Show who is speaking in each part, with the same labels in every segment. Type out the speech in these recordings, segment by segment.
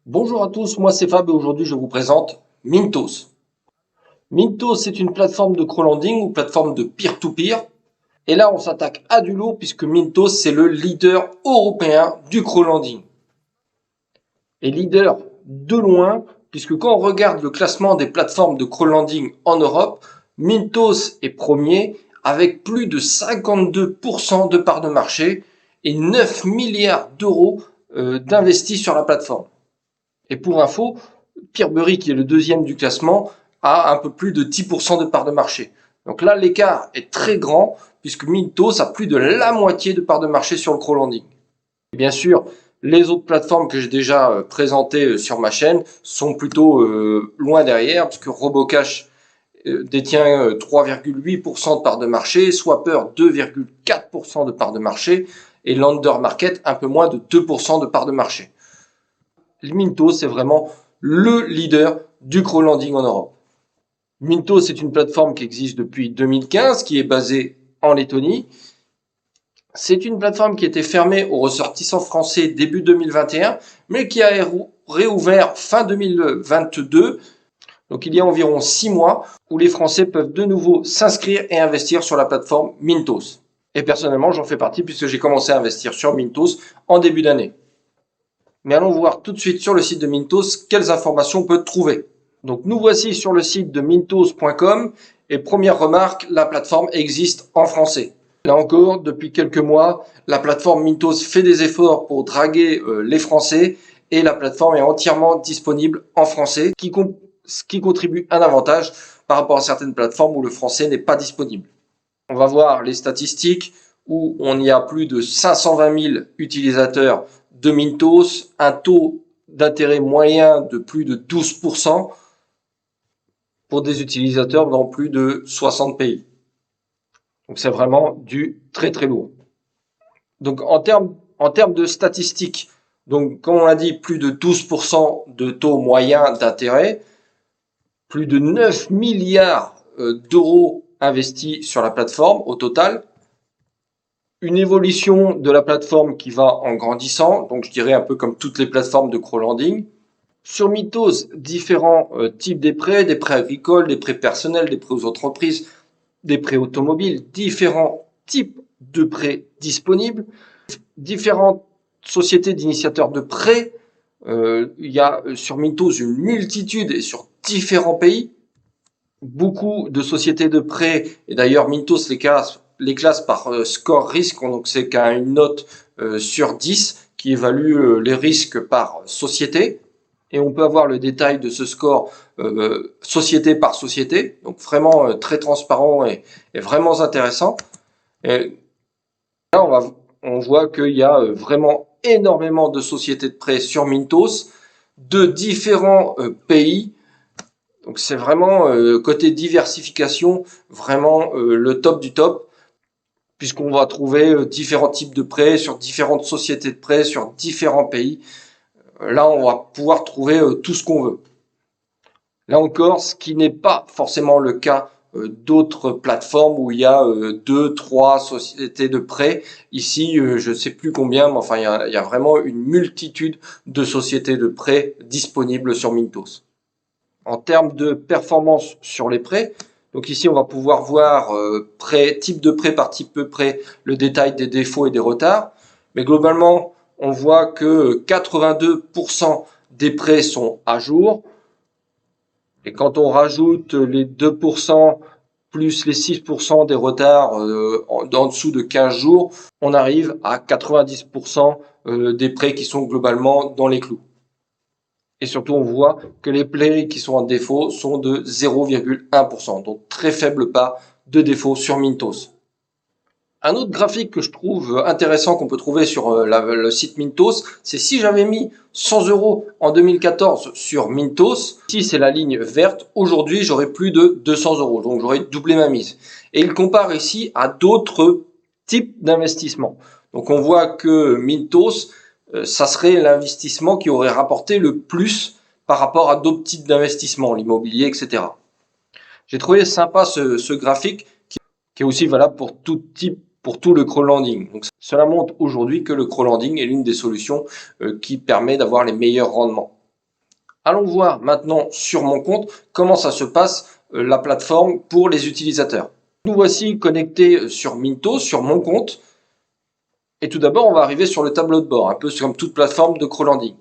Speaker 1: Bonjour à tous, moi c'est Fab et aujourd'hui je vous présente Mintos. Mintos c'est une plateforme de crowdfunding ou plateforme de peer-to-peer. Et là on s'attaque à du lourd puisque Mintos c'est le leader européen du crowdfunding. Et leader de loin puisque quand on regarde le classement des plateformes de crowdfunding en Europe, Mintos est premier avec plus de 52% de part de marché et 9 milliards d'euros d'investis sur la plateforme. Et pour info, Peerbury, qui est le deuxième du classement, a un peu plus de 10% de part de marché. Donc là, l'écart est très grand, puisque Mintos a plus de la moitié de part de marché sur le crowdfunding. Et bien sûr, les autres plateformes que j'ai déjà présentées sur ma chaîne sont plutôt loin derrière, puisque Robocash détient 3,8% de part de marché, Swapper 2,4% de part de marché, et Lander Market un peu moins de 2% de part de marché. Mintos, c'est vraiment le leader du crowdfunding en Europe. Mintos, c'est une plateforme qui existe depuis 2015, qui est basée en Lettonie. C'est une plateforme qui était fermée aux ressortissants français début 2021, mais qui a réouvert fin 2022. Donc il y a environ 6 mois où les Français peuvent de nouveau s'inscrire et investir sur la plateforme Mintos. Et personnellement, j'en fais partie puisque j'ai commencé à investir sur Mintos en début d'année. Mais allons voir tout de suite sur le site de Mintos quelles informations on peut trouver. Donc nous voici sur le site de mintos.com et première remarque, la plateforme existe en français. Là encore, depuis quelques mois, la plateforme Mintos fait des efforts pour draguer les Français et la plateforme est entièrement disponible en français, ce qui contribue un avantage par rapport à certaines plateformes où le français n'est pas disponible. On va voir les statistiques où on y a plus de 520 000 utilisateurs de Mintos, un taux d'intérêt moyen de plus de 12% pour des utilisateurs dans plus de 60 pays. Donc c'est vraiment du très très lourd. Donc en termes de statistiques, donc comme on l'a dit, plus de 12% de taux moyen d'intérêt, plus de 9 milliards d'euros investis sur la plateforme au total, une évolution de la plateforme qui va en grandissant, donc je dirais un peu comme toutes les plateformes de crowdfunding. Sur Mintos, différents types des prêts agricoles, des prêts personnels, des prêts aux entreprises, des prêts automobiles, différents types de prêts disponibles, différentes sociétés d'initiateurs de prêts. Il y a sur Mintos une multitude et sur différents pays. Beaucoup de sociétés de prêts, et d'ailleurs Mintos les classe par score risque, donc c'est une note sur 10 qui évalue les risques par société. Et on peut avoir le détail de ce score société par société, donc vraiment très transparent et vraiment intéressant. Et là, on voit qu'il y a vraiment énormément de sociétés de prêt sur Mintos, de différents pays. Donc c'est vraiment côté diversification, vraiment le top du top, puisqu'on va trouver différents types de prêts sur différentes sociétés de prêt, sur différents pays. Là, on va pouvoir trouver tout ce qu'on veut. Là encore, ce qui n'est pas forcément le cas d'autres plateformes où il y a 2, 3 sociétés de prêt. Ici, je ne sais plus combien, mais enfin, il y a vraiment une multitude de sociétés de prêt disponibles sur Mintos. En termes de performance sur les prêts, donc ici, on va pouvoir voir type de prêt par type de prêt, le détail des défauts et des retards. Mais globalement, on voit que 82% des prêts sont à jour. Et quand on rajoute les 2% plus les 6% des retards en dessous de 15 jours, on arrive à 90% des prêts qui sont globalement dans les clous. Et surtout, on voit que les prêts qui sont en défaut sont de 0,1%, donc très faible part de défaut sur Mintos. Un autre graphique que je trouve intéressant qu'on peut trouver sur le site Mintos, c'est si j'avais mis 100 € en 2014 sur Mintos, si c'est la ligne verte, aujourd'hui j'aurais plus de 200 €, donc j'aurais doublé ma mise. Et il compare ici à d'autres types d'investissements. Donc on voit que Mintos, ça serait l'investissement qui aurait rapporté le plus par rapport à d'autres types d'investissements, l'immobilier, etc. J'ai trouvé sympa ce graphique qui est aussi valable pour tout type, pour tout le crowdfunding. Donc, cela montre aujourd'hui que le crowdfunding est l'une des solutions qui permet d'avoir les meilleurs rendements. Allons voir maintenant sur mon compte comment ça se passe la plateforme pour les utilisateurs. Nous voici connectés sur Mintos, sur mon compte. Et tout d'abord, on va arriver sur le tableau de bord, un peu comme toute plateforme de crowdfunding.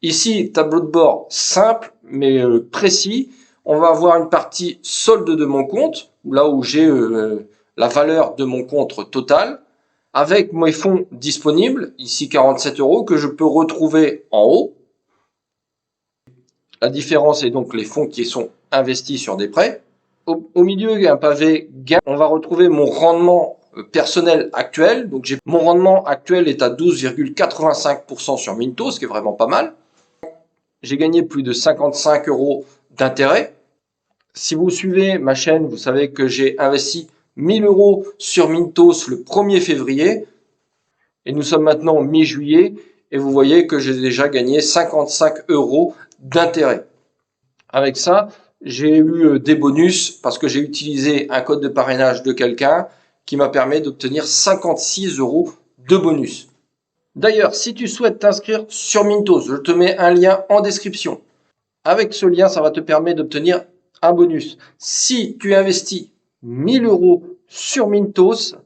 Speaker 1: Ici, tableau de bord simple, mais précis. On va avoir une partie solde de mon compte, là où j'ai la valeur de mon compte total, avec mes fonds disponibles, ici 47 €, que je peux retrouver en haut. La différence est donc les fonds qui sont investis sur des prêts. Au milieu, il y a un pavé gain. On va retrouver mon rendement personnel actuel. Donc mon rendement actuel est à 12,85% sur Mintos, ce qui est vraiment pas mal. J'ai gagné plus de 55 € d'intérêt. Si vous suivez ma chaîne, vous savez que j'ai investi 1000 € sur Mintos le 1er février. Et nous sommes maintenant mi-juillet. Et vous voyez que j'ai déjà gagné 55 € d'intérêt. Avec ça, j'ai eu des bonus parce que j'ai utilisé un code de parrainage de quelqu'un qui m'a permis d'obtenir 56 € de bonus. D'ailleurs, si tu souhaites t'inscrire sur Mintos, je te mets un lien en description. Avec ce lien, ça va te permettre d'obtenir un bonus. Si tu investis 1000 € sur Mintos,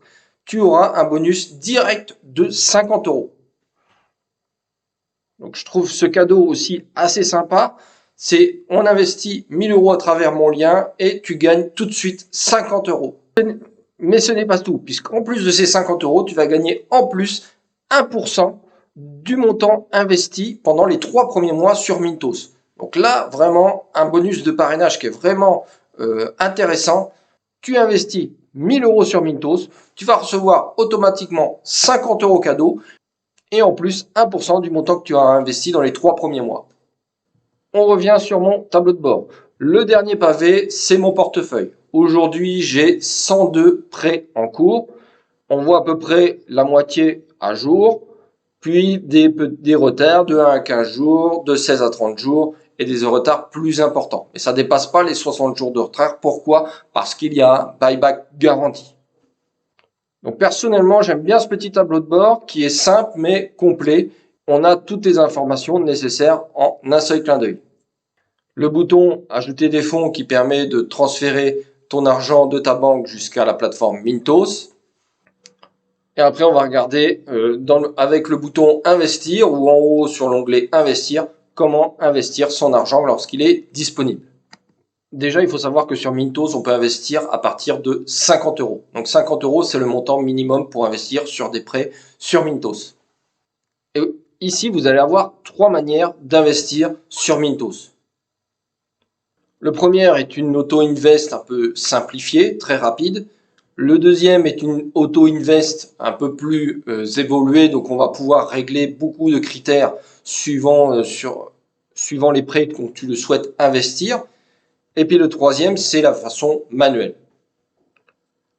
Speaker 1: tu auras un bonus direct de 50 €. Donc je trouve ce cadeau aussi assez sympa. C'est on investit 1000 € à travers mon lien et tu gagnes tout de suite 50 €. Mais ce n'est pas tout, puisqu'en plus de ces 50 €, tu vas gagner en plus 1% du montant investi pendant les 3 premiers mois sur Mintos. Donc là, vraiment, un bonus de parrainage qui est vraiment intéressant. Tu investis 1000 € sur Mintos, tu vas recevoir automatiquement 50 € cadeau et en plus 1% du montant que tu as investi dans les 3 premiers mois. On revient sur mon tableau de bord. Le dernier pavé, c'est mon portefeuille. Aujourd'hui, j'ai 102 prêts en cours. On voit à peu près la moitié à jour, puis des retards de 1 à 15 jours, de 16 à 30 jours et des retards plus importants. Et ça ne dépasse pas les 60 jours de retard. Pourquoi? Parce qu'il y a un buyback garanti. Donc personnellement, j'aime bien ce petit tableau de bord qui est simple mais complet. On a toutes les informations nécessaires en un seul clin d'œil. Le bouton ajouter des fonds qui permet de transférer ton argent de ta banque jusqu'à la plateforme Mintos. Et après, on va regarder avec le bouton investir ou en haut sur l'onglet investir, comment investir son argent lorsqu'il est disponible. Déjà, il faut savoir que sur Mintos, on peut investir à partir de 50 €. Donc 50 €, c'est le montant minimum pour investir sur des prêts sur Mintos. Et ici, vous allez avoir 3 manières d'investir sur Mintos. Le premier est une auto-invest un peu simplifiée, très rapide. Le deuxième est une auto-invest un peu plus évoluée, donc on va pouvoir régler beaucoup de critères suivant les prêts que tu le souhaites investir. Et puis le troisième, c'est la façon manuelle.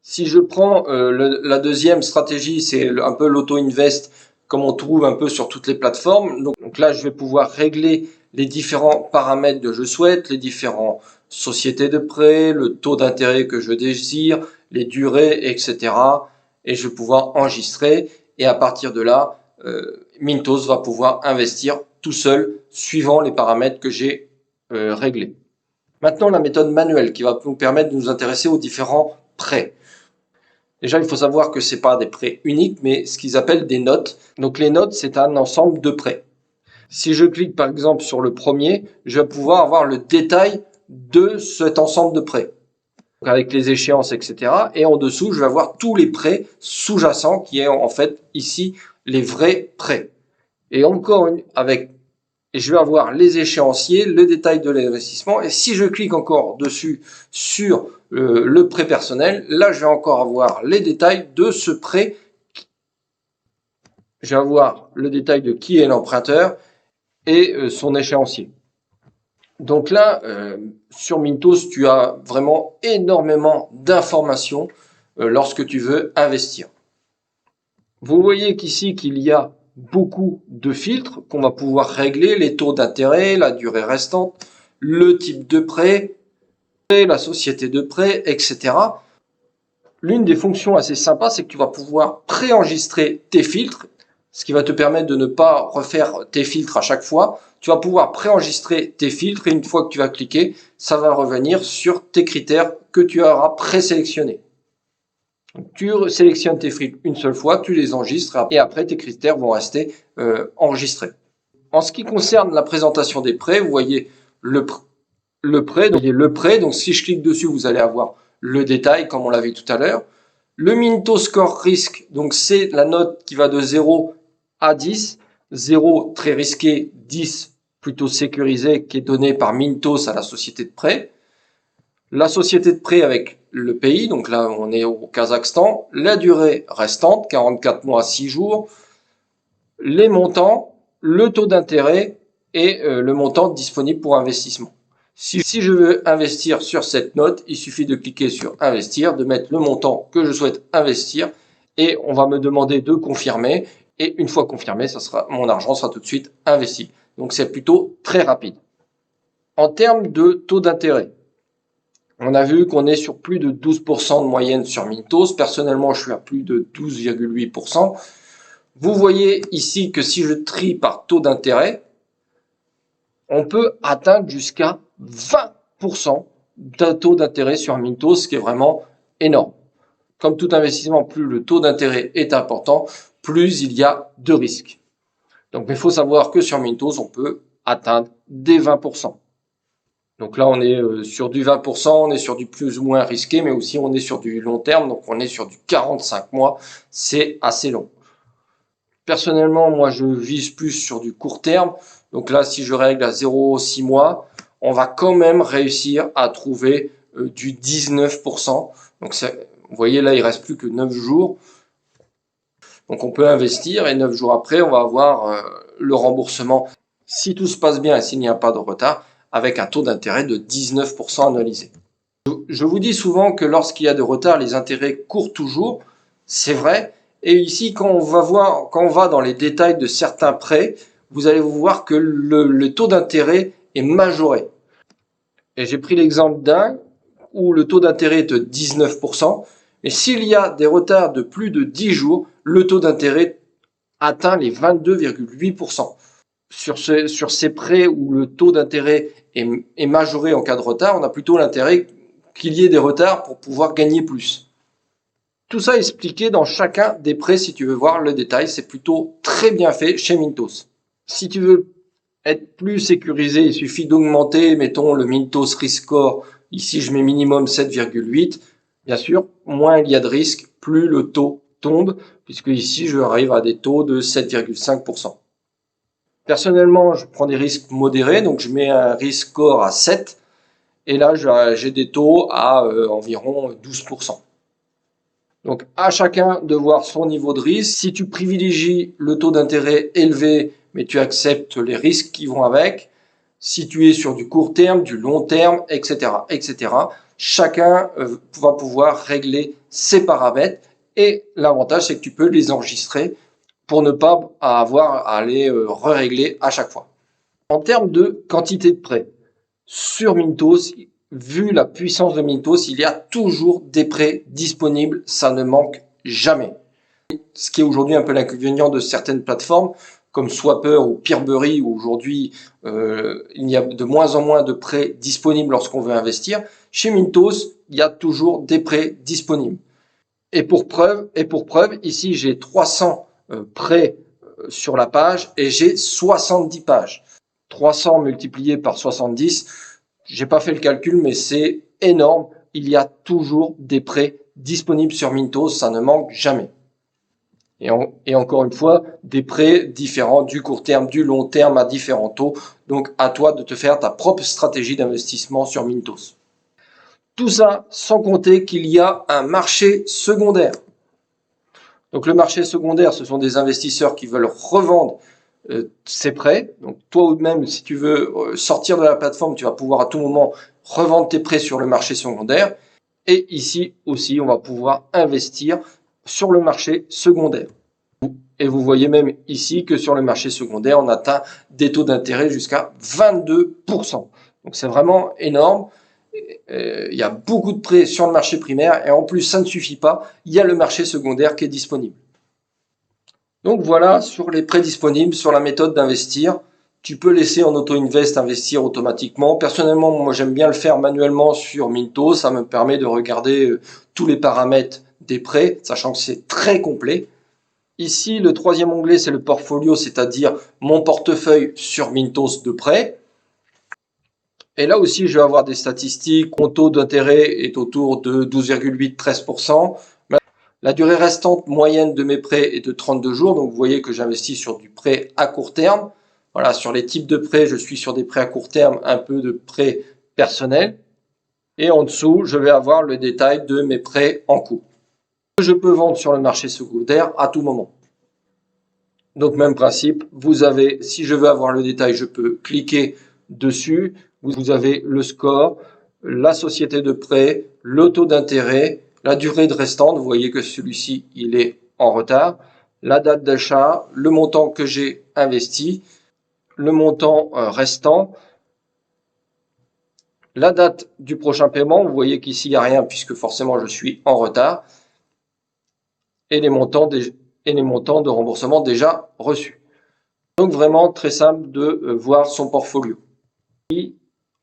Speaker 1: Si je prends la deuxième stratégie, c'est un peu l'auto-invest comme on trouve un peu sur toutes les plateformes. Donc là, je vais pouvoir régler les différents paramètres que je souhaite, les différentes sociétés de prêt, le taux d'intérêt que je désire, les durées, etc. Et je vais pouvoir enregistrer. Et à partir de là, Mintos va pouvoir investir tout seul suivant les paramètres que j'ai réglés. Maintenant, la méthode manuelle qui va nous permettre de nous intéresser aux différents prêts. Déjà, il faut savoir que ce n'est pas des prêts uniques, mais ce qu'ils appellent des notes. Donc les notes, c'est un ensemble de prêts. Si je clique par exemple sur le premier, je vais pouvoir avoir le détail de cet ensemble de prêts. Donc, avec les échéances, etc. Et en dessous, je vais avoir tous les prêts sous-jacents qui est en fait ici les vrais prêts. Et encore et je vais avoir les échéanciers, le détail de l'investissement. Et si je clique encore dessus sur le prêt personnel, là, je vais encore avoir les détails de ce prêt. Je vais avoir le détail de qui est l'emprunteur et son échéancier. Donc là, sur Mintos, tu as vraiment énormément d'informations lorsque tu veux investir. Vous voyez qu'ici, qu'il y a beaucoup de filtres qu'on va pouvoir régler, les taux d'intérêt, la durée restante, le type de prêt, la société de prêt, etc. L'une des fonctions assez sympas, c'est que tu vas pouvoir préenregistrer tes filtres ce qui va te permettre de ne pas refaire tes filtres à chaque fois. Tu vas pouvoir préenregistrer tes filtres et une fois que tu vas cliquer, ça va revenir sur tes critères que tu auras présélectionnés. Tu sélectionnes tes filtres une seule fois, tu les enregistres et après tes critères vont rester enregistrés. En ce qui concerne la présentation des prêts, vous voyez le prêt. Donc si je clique dessus, vous allez avoir le détail comme on l'a vu tout à l'heure. Le Mintos Score Risk, donc c'est la note qui va de 0 à 10. 0 très risqué, 10 plutôt sécurisé, qui est donné par Mintos à la société de prêt. La société de prêt avec le pays, donc là on est au Kazakhstan. La durée restante, 44 mois, 6 jours. Les montants, le taux d'intérêt et le montant disponible pour investissement. Si je veux investir sur cette note, il suffit de cliquer sur investir, de mettre le montant que je souhaite investir et on va me demander de confirmer. Et une fois confirmé, mon argent sera tout de suite investi. Donc c'est plutôt très rapide. En termes de taux d'intérêt, on a vu qu'on est sur plus de 12% de moyenne sur Mintos. Personnellement, je suis à plus de 12,8%. Vous voyez ici que si je trie par taux d'intérêt, on peut atteindre jusqu'à 20% de taux d'intérêt sur Mintos, ce qui est vraiment énorme. Comme tout investissement, plus le taux d'intérêt est important, plus il y a de risques. Donc, il faut savoir que sur Mintos, on peut atteindre des 20%. Donc là, on est sur du 20%, on est sur du plus ou moins risqué, mais aussi on est sur du long terme, donc on est sur du 45 mois, c'est assez long. Personnellement, moi, je vise plus sur du court terme. Donc là, si je règle à 0,6 mois, on va quand même réussir à trouver du 19%. Donc, vous voyez, là, il reste plus que 9 jours. Donc, on peut investir et 9 jours après, on va avoir le remboursement, si tout se passe bien et s'il n'y a pas de retard, avec un taux d'intérêt de 19% annualisé. Je vous dis souvent que lorsqu'il y a de retard, les intérêts courent toujours. C'est vrai. Et ici, quand on va dans les détails de certains prêts, vous allez voir que le taux d'intérêt est majoré. Et j'ai pris l'exemple d'un où le taux d'intérêt est de 19%. Mais s'il y a des retards de plus de 10 jours, le taux d'intérêt atteint les 22,8%. Sur ces prêts où le taux d'intérêt est majoré en cas de retard, on a plutôt l'intérêt qu'il y ait des retards pour pouvoir gagner plus. Tout ça est expliqué dans chacun des prêts. Si tu veux voir le détail, c'est plutôt très bien fait chez Mintos. Si tu veux être plus sécurisé, il suffit d'augmenter, mettons, le Mintos Risk Score. Ici, je mets minimum 7,8. Bien sûr, moins il y a de risques, plus le taux tombe, puisque ici, je arrive à des taux de 7,5%. Personnellement, je prends des risques modérés, donc je mets un risk score à 7. Et là, j'ai des taux à environ 12%. Donc, à chacun de voir son niveau de risque. Si tu privilégies le taux d'intérêt élevé, mais tu acceptes les risques qui vont avec, si tu es sur du court terme, du long terme, etc., chacun va pouvoir régler ses paramètres. Et l'avantage, c'est que tu peux les enregistrer pour ne pas avoir à les régler à chaque fois. En termes de quantité de prêts, sur Mintos, vu la puissance de Mintos, il y a toujours des prêts disponibles, ça ne manque jamais. Ce qui est aujourd'hui un peu l'inconvénient de certaines plateformes, comme Swapper ou Peerberry, où aujourd'hui il y a de moins en moins de prêts disponibles lorsqu'on veut investir. Chez Mintos, il y a toujours des prêts disponibles. Et pour preuve, ici j'ai 300 prêts sur la page et j'ai 70 pages. 300 multiplié par 70, j'ai pas fait le calcul, mais c'est énorme. Il y a toujours des prêts disponibles sur Mintos, ça ne manque jamais. Et encore une fois, des prêts différents du court terme, du long terme à différents taux. Donc à toi de te faire ta propre stratégie d'investissement sur Mintos. Tout ça sans compter qu'il y a un marché secondaire. Donc le marché secondaire, ce sont des investisseurs qui veulent revendre ces prêts. Donc toi ou même, si tu veux sortir de la plateforme, tu vas pouvoir à tout moment revendre tes prêts sur le marché secondaire. Et ici aussi, on va pouvoir investir sur le marché secondaire. Et vous voyez même ici que sur le marché secondaire, on atteint des taux d'intérêt jusqu'à 22%. Donc c'est vraiment énorme. Il y a beaucoup de prêts sur le marché primaire et en plus ça ne suffit pas, il y a le marché secondaire qui est disponible. Donc voilà sur les prêts disponibles, sur la méthode d'investir. Tu peux laisser en auto-invest investir automatiquement. Personnellement, moi j'aime bien le faire manuellement sur Minto. Ça me permet de regarder tous les paramètres des prêts, sachant que c'est très complet. Ici, le troisième onglet, c'est le portfolio, c'est-à-dire mon portefeuille sur Mintos de prêt. Et là aussi, je vais avoir des statistiques. Mon taux d'intérêt est autour de 12,8-13%. La durée restante moyenne de mes prêts est de 32 jours. Donc, vous voyez que j'investis sur du prêt à court terme. Voilà, sur les types de prêts, je suis sur des prêts à court terme, un peu de prêts personnels. Et en dessous, je vais avoir le détail de mes prêts en cours. Je peux vendre sur le marché secondaire à tout moment. Donc, même principe, vous avez, si je veux avoir le détail, je peux cliquer dessus. Vous avez le score, la société de prêt, le taux d'intérêt, la durée de restante. Vous voyez que celui-ci, il est en retard. La date d'achat, le montant que j'ai investi, le montant restant, la date du prochain paiement. Vous voyez qu'ici, il n'y a rien puisque forcément, je suis en retard. Et les montants de remboursement déjà reçus. Donc vraiment très simple de voir son portfolio.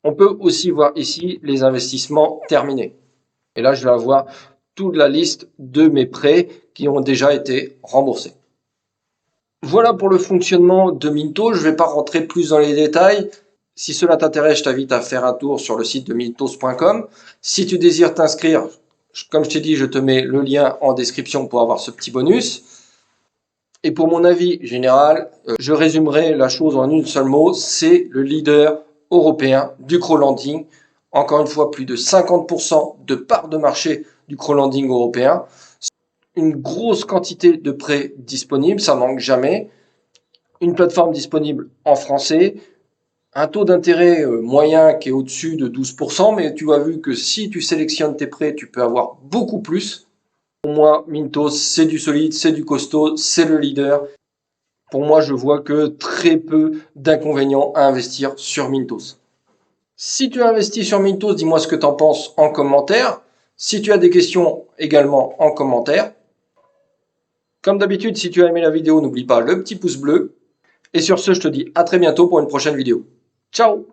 Speaker 1: On peut aussi voir ici les investissements terminés. Et là, je vais avoir toute la liste de mes prêts qui ont déjà été remboursés. Voilà pour le fonctionnement de Minto. Je ne vais pas rentrer plus dans les détails. Si cela t'intéresse, je t'invite à faire un tour sur le site de mintos.com. Si tu désires t'inscrire, comme je t'ai dit, je te mets le lien en description pour avoir ce petit bonus. Et pour mon avis général, je résumerai la chose en une seule mot, c'est le leader européen du crowdlending. Encore une fois, plus de 50% de part de marché du crowdlending européen. Une grosse quantité de prêts disponibles, ça manque jamais. Une plateforme disponible en français. Un taux d'intérêt moyen qui est au-dessus de 12%, mais tu as vu que si tu sélectionnes tes prêts, tu peux avoir beaucoup plus. Pour moi, Mintos, c'est du solide, c'est du costaud, c'est le leader. Pour moi, je vois que très peu d'inconvénients à investir sur Mintos. Si tu investis sur Mintos, dis-moi ce que tu en penses en commentaire. Si tu as des questions également en commentaire. Comme d'habitude, si tu as aimé la vidéo, n'oublie pas le petit pouce bleu. Et sur ce, je te dis à très bientôt pour une prochaine vidéo. Ciao!